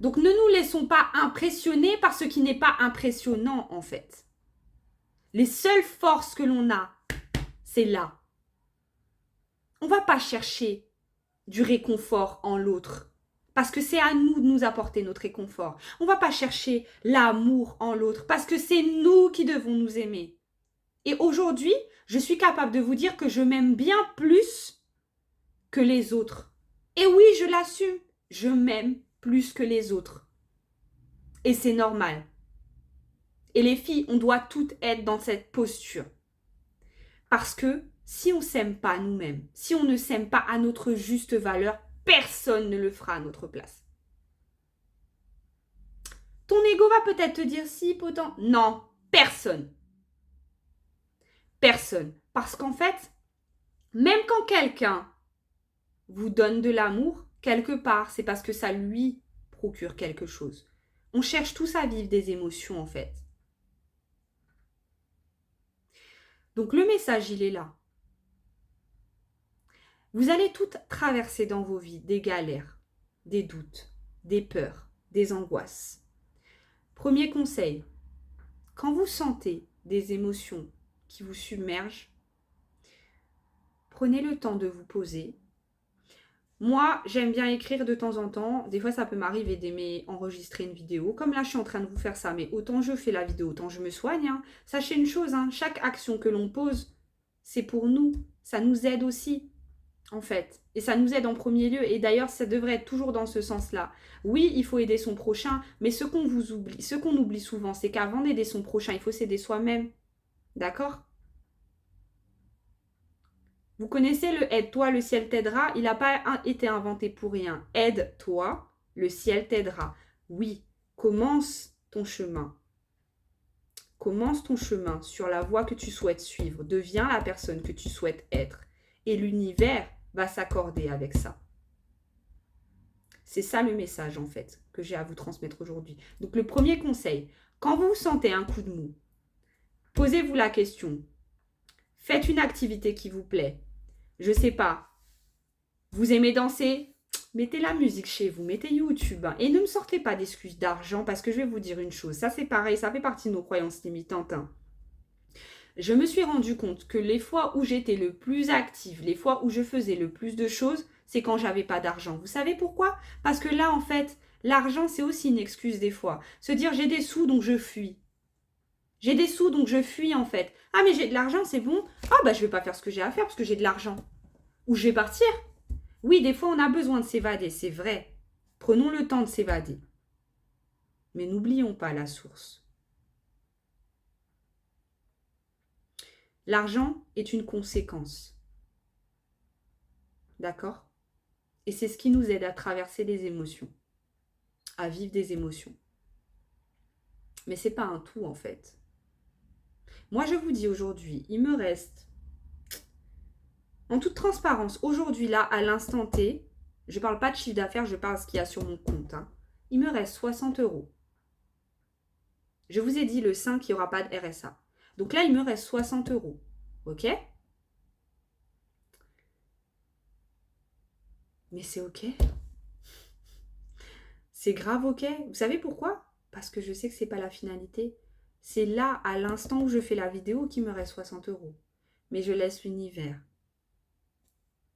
Donc ne nous laissons pas impressionner par ce qui n'est pas impressionnant, en fait. Les seules forces que l'on a, c'est là. On ne va pas chercher du réconfort en l'autre. Parce que c'est à nous de nous apporter notre réconfort. On ne va pas chercher l'amour en l'autre. Parce que c'est nous qui devons nous aimer. Et aujourd'hui, je suis capable de vous dire que je m'aime bien plus que les autres. Et oui, je l'assume. Je m'aime plus que les autres. Et c'est normal. Et les filles, on doit toutes être dans cette posture. Parce que si on ne s'aime pas nous-mêmes, si on ne s'aime pas à notre juste valeur, personne ne le fera à notre place. Ton ego va peut-être te dire si, potent. Non, personne. Personne. Parce qu'en fait, même quand quelqu'un vous donne de l'amour, quelque part, c'est parce que ça lui procure quelque chose. On cherche tous à vivre des émotions, en fait. Donc le message, il est là. Vous allez toutes traverser dans vos vies des galères, des doutes, des peurs, des angoisses. Premier conseil, quand vous sentez des émotions qui vous submergent, prenez le temps de vous poser. Moi, j'aime bien écrire de temps en temps. Des fois, ça peut m'arriver d'aimer enregistrer une vidéo. Comme là, je suis en train de vous faire ça. Mais autant je fais la vidéo, autant je me soigne. Hein. Sachez une chose, hein, chaque action que l'on pose, c'est pour nous. Ça nous aide aussi, en fait. Et ça nous aide en premier lieu. Et d'ailleurs, ça devrait être toujours dans ce sens-là. Oui, il faut aider son prochain. Mais ce qu'on oublie souvent, c'est qu'avant d'aider son prochain, il faut s'aider soi-même. D'accord ? Vous connaissez le aide-toi, le ciel t'aidera. Il n'a pas été inventé pour rien. Aide-toi, le ciel t'aidera. Oui, commence ton chemin. Commence ton chemin sur la voie que tu souhaites suivre. Deviens la personne que tu souhaites être. Et l'univers va s'accorder avec ça. C'est ça le message en fait que j'ai à vous transmettre aujourd'hui. Donc le premier conseil, quand vous sentez un coup de mou, posez-vous la question. Faites une activité qui vous plaît. Je sais pas. Vous aimez danser? Mettez la musique chez vous, mettez YouTube. Hein, et ne me sortez pas d'excuses d'argent parce que je vais vous dire une chose. Ça c'est pareil, ça fait partie de nos croyances limitantes. Hein. Je me suis rendu compte que les fois où j'étais le plus active, les fois où je faisais le plus de choses, c'est quand j'avais pas d'argent. Vous savez pourquoi? Parce que là en fait, l'argent c'est aussi une excuse des fois. Se dire j'ai des sous donc je fuis. J'ai des sous donc je fuis en fait. Ah mais j'ai de l'argent c'est bon. Ah bah je vais pas faire ce que j'ai à faire parce que j'ai de l'argent. Ou je vais partir. Oui, des fois, on a besoin de s'évader, c'est vrai. Prenons le temps de s'évader. Mais n'oublions pas la source. L'argent est une conséquence. D'accord? Et c'est ce qui nous aide à traverser des émotions, à vivre des émotions. Mais ce n'est pas un tout, en fait. Moi, je vous dis aujourd'hui, il me reste, en toute transparence, aujourd'hui, là, à l'instant T, je ne parle pas de chiffre d'affaires, je parle de ce qu'il y a sur mon compte. Hein. Il me reste 60 €. Je vous ai dit le 5, il n'y aura pas de RSA. Donc là, il me reste 60 €. OK? Mais c'est OK. C'est grave OK. Vous savez pourquoi? Parce que je sais que ce n'est pas la finalité. C'est là, à l'instant où je fais la vidéo, qu'il me reste 60 €. Mais je laisse l'univers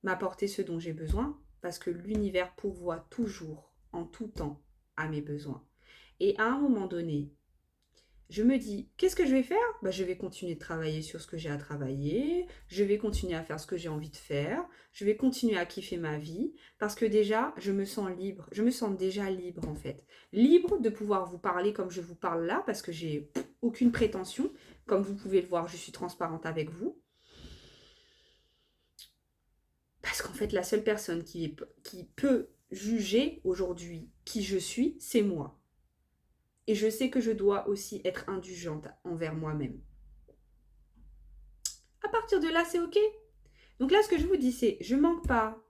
m'apporter ce dont j'ai besoin parce que l'univers pourvoit toujours, en tout temps, à mes besoins. Et à un moment donné, je me dis, qu'est-ce que je vais faire? Je vais continuer de travailler sur ce que j'ai à travailler, je vais continuer à faire ce que j'ai envie de faire, je vais continuer à kiffer ma vie, parce que déjà, je me sens libre, je me sens déjà libre en fait. Libre de pouvoir vous parler comme je vous parle là, parce que j'ai aucune prétention. Comme vous pouvez le voir, je suis transparente avec vous. Parce qu'en fait, la seule personne qui peut juger aujourd'hui qui je suis, c'est moi. Et je sais que je dois aussi être indulgente envers moi-même. À partir de là, c'est OK. Donc là, ce que je vous dis, c'est, je manque pas.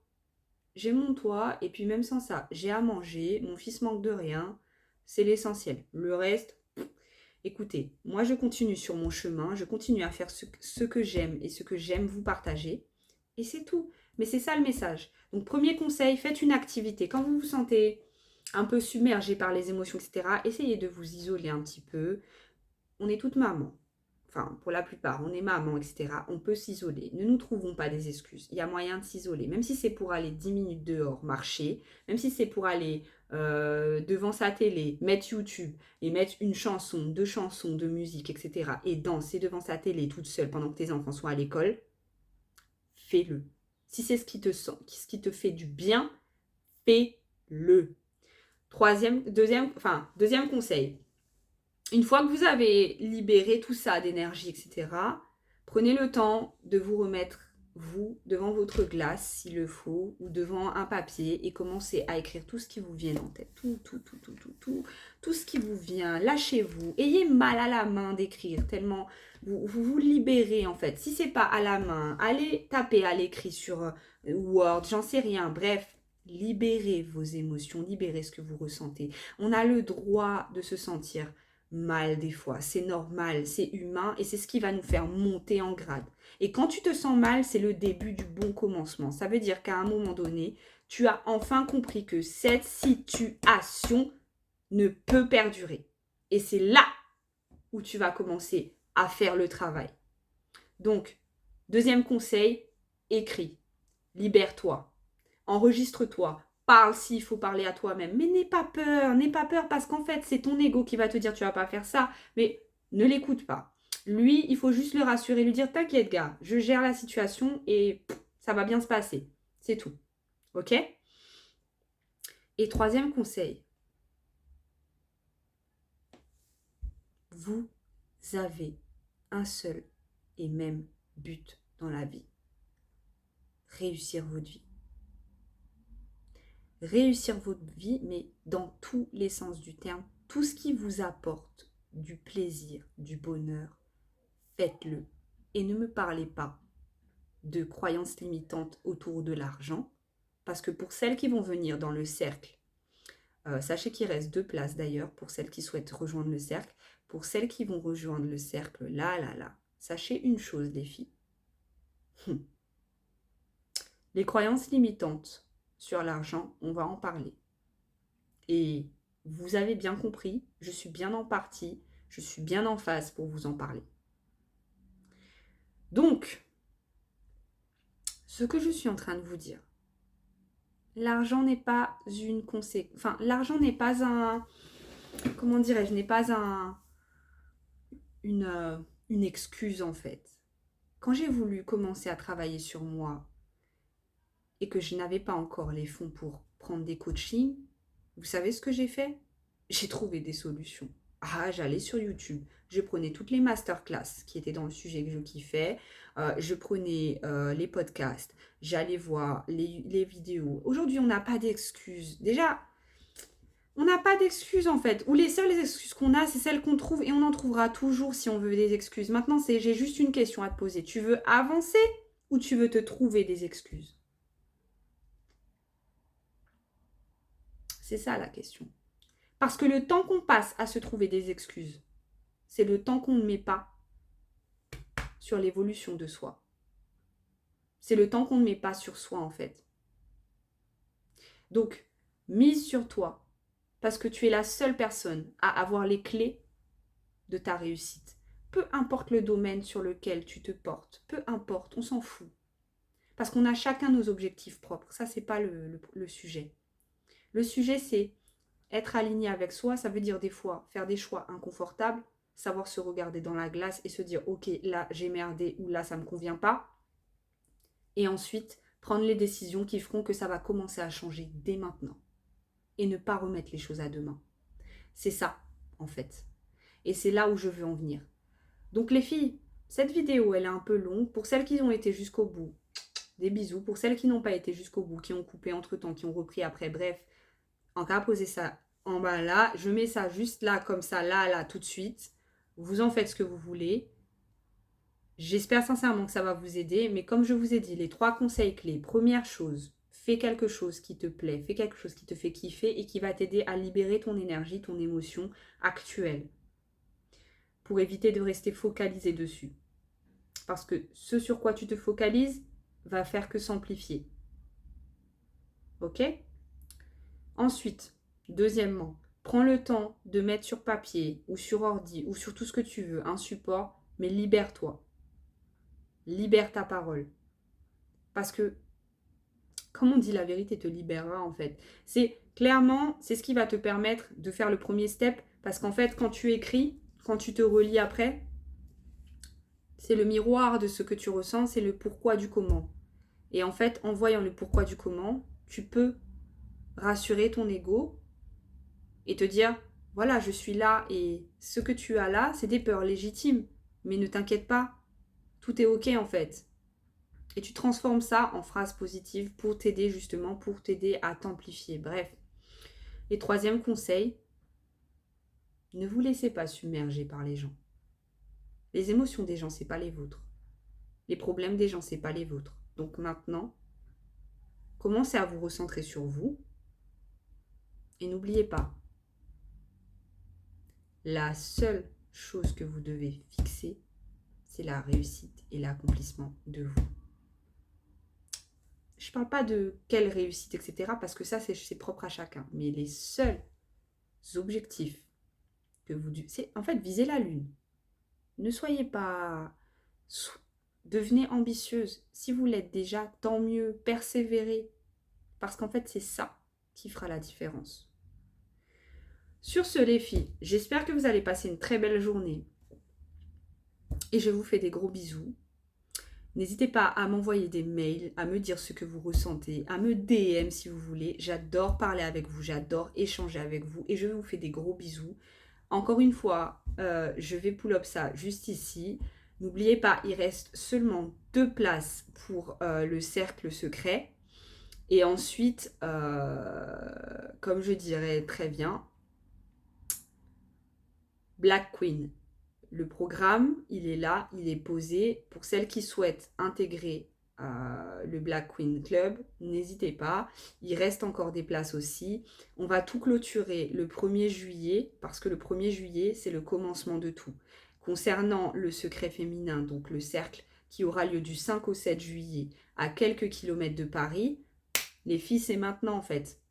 J'ai mon toit, et puis même sans ça, j'ai à manger, mon fils manque de rien. C'est l'essentiel. Le reste, écoutez, moi je continue sur mon chemin, je continue à faire ce que j'aime et ce que j'aime vous partager. Et c'est tout. Mais c'est ça le message. Donc premier conseil, faites une activité. Quand vous vous sentez un peu submergé par les émotions, etc., essayez de vous isoler un petit peu. On est toutes mamans. Enfin, pour la plupart, on est maman, etc. On peut s'isoler. Ne nous trouvons pas des excuses. Il y a moyen de s'isoler. Même si c'est pour aller 10 minutes dehors, marcher, même si c'est pour aller devant sa télé, mettre YouTube et mettre une chanson, 2 chansons de musique, etc. et danser devant sa télé toute seule pendant que tes enfants sont à l'école, fais-le. Si c'est ce qui te fait du bien, fais-le. Deuxième conseil. Une fois que vous avez libéré tout ça d'énergie, etc., prenez le temps de vous remettre, vous, devant votre glace, s'il le faut, ou devant un papier, et commencez à écrire tout ce qui vous vient en tête. Tout ce qui vous vient. Lâchez-vous. Ayez mal à la main d'écrire, tellement vous libérez, en fait. Si c'est pas à la main, allez taper à l'écrit sur Word, j'en sais rien. Bref, libérez vos émotions, libérez ce que vous ressentez. On a le droit de se sentir mal des fois, c'est normal, c'est humain et c'est ce qui va nous faire monter en grade. Et quand tu te sens mal, c'est le début du bon commencement. Ça veut dire qu'à un moment donné, tu as enfin compris que cette situation ne peut perdurer. Et c'est là où tu vas commencer à faire le travail. Donc, deuxième conseil, écris, libère-toi, enregistre-toi, parle s'il faut parler à toi-même, mais n'aie pas peur parce qu'en fait, c'est ton ego qui va te dire tu vas pas faire ça, mais ne l'écoute pas. Lui, il faut juste le rassurer, lui dire t'inquiète gars, je gère la situation et ça va bien se passer. C'est tout. Ok? Et troisième conseil, vous avez un seul et même but dans la vie. Réussir votre vie. Réussir votre vie, mais dans tous les sens du terme, tout ce qui vous apporte du plaisir, du bonheur, faites-le. Et ne me parlez pas de croyances limitantes autour de l'argent, parce que pour celles qui vont venir dans le cercle, sachez qu'il reste 2 places d'ailleurs pour celles qui souhaitent rejoindre le cercle. Pour celles qui vont rejoindre le cercle, là, sachez une chose les filles. Les croyances limitantes sur l'argent, on va en parler. Et vous avez bien compris, je suis bien en partie, je suis bien en phase pour vous en parler. Donc, ce que je suis en train de vous dire, l'argent n'est pas une conséquence, enfin, l'argent n'est pas un, comment dirais-je, n'est pas une excuse en fait. Quand j'ai voulu commencer à travailler sur moi et que je n'avais pas encore les fonds pour prendre des coachings, vous savez ce que j'ai fait? J'ai trouvé des solutions. Ah, j'allais sur YouTube, je prenais toutes les masterclass qui étaient dans le sujet que je kiffais, je prenais les podcasts, j'allais voir les vidéos. Aujourd'hui, on n'a pas d'excuses. Déjà, on n'a pas d'excuses en fait. Ou les seules excuses qu'on a, c'est celles qu'on trouve et on en trouvera toujours si on veut des excuses. Maintenant, j'ai juste une question à te poser. Tu veux avancer ou tu veux te trouver des excuses? C'est ça la question. Parce que le temps qu'on passe à se trouver des excuses, c'est le temps qu'on ne met pas sur l'évolution de soi. C'est le temps qu'on ne met pas sur soi en fait. Donc, mise sur toi, parce que tu es la seule personne à avoir les clés de ta réussite. Peu importe le domaine sur lequel tu te portes, peu importe, on s'en fout. Parce qu'on a chacun nos objectifs propres. Ça, c'est pas le sujet. Le sujet, c'est être aligné avec soi. Ça veut dire des fois faire des choix inconfortables, savoir se regarder dans la glace et se dire ok, là j'ai merdé ou là ça me convient pas. Et ensuite, prendre les décisions qui feront que ça va commencer à changer dès maintenant. Et ne pas remettre les choses à demain. C'est ça, en fait. Et c'est là où je veux en venir. Donc les filles, cette vidéo, elle est un peu longue. Pour celles qui ont été jusqu'au bout, des bisous. Pour celles qui n'ont pas été jusqu'au bout, qui ont coupé entre-temps, qui ont repris après, bref, en cas, posez ça en bas là. Je mets ça juste là, comme ça, là, tout de suite. Vous en faites ce que vous voulez. J'espère sincèrement que ça va vous aider. Mais comme je vous ai dit, les 3 conseils clés. Première chose, fais quelque chose qui te plaît. Fais quelque chose qui te fait kiffer et qui va t'aider à libérer ton énergie, ton émotion actuelle. Pour éviter de rester focalisé dessus. Parce que ce sur quoi tu te focalises va faire que s'amplifier. Ok? Ensuite, deuxièmement, prends le temps de mettre sur papier ou sur ordi ou sur tout ce que tu veux un support, mais libère-toi. Libère ta parole. Parce que, comme on dit, la vérité te libérera en fait. C'est ce qui va te permettre de faire le premier step. Parce qu'en fait, quand tu écris, quand tu te relis après, c'est le miroir de ce que tu ressens, c'est le pourquoi du comment. Et en fait, en voyant le pourquoi du comment, tu peux rassurer ton ego et te dire, voilà, je suis là et ce que tu as là, c'est des peurs légitimes. Mais ne t'inquiète pas, tout est ok en fait. Et tu transformes ça en phrases positives pour t'aider justement, pour t'aider à t'amplifier. Bref. Et troisième conseil, ne vous laissez pas submerger par les gens. Les émotions des gens, c'est pas les vôtres. Les problèmes des gens, c'est pas les vôtres. Donc maintenant, commencez à vous recentrer sur vous. Et n'oubliez pas, la seule chose que vous devez fixer, c'est la réussite et l'accomplissement de vous. Je ne parle pas de quelle réussite, etc. parce que ça, c'est propre à chacun. Mais les seuls objectifs que vous... C'est en fait viser la lune. Ne soyez pas... Devenez ambitieuse. Si vous l'êtes déjà, tant mieux. Persévérez. Parce qu'en fait, c'est ça qui fera la différence. Sur ce, les filles, j'espère que vous allez passer une très belle journée. Et je vous fais des gros bisous. N'hésitez pas à m'envoyer des mails, à me dire ce que vous ressentez, à me DM si vous voulez. J'adore parler avec vous, j'adore échanger avec vous. Et je vous fais des gros bisous. Encore une fois, je vais pull up ça juste ici. N'oubliez pas, il reste seulement 2 places pour le cercle secret. Et ensuite, comme je dirais très bien, Black Queen. Le programme, il est là, il est posé. Pour celles qui souhaitent intégrer le Black Queen Club, n'hésitez pas. Il reste encore des places aussi. On va tout clôturer le 1er juillet, parce que le 1er juillet, c'est le commencement de tout. Concernant le secret féminin, donc le cercle qui aura lieu du 5 au 7 juillet à quelques kilomètres de Paris, les filles, c'est maintenant en fait.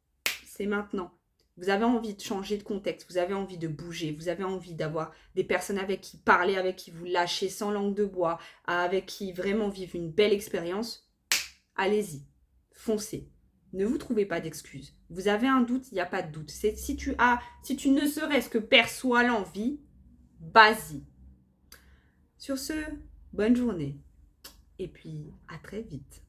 C'est maintenant. Vous avez envie de changer de contexte, vous avez envie de bouger, vous avez envie d'avoir des personnes avec qui parler, avec qui vous lâchez sans langue de bois, avec qui vraiment vivre une belle expérience, allez-y, foncez. Ne vous trouvez pas d'excuses. Vous avez un doute, il n'y a pas de doute. Si tu ne serait-ce que perçois l'envie, vas-y. Sur ce, bonne journée. Et puis, à très vite.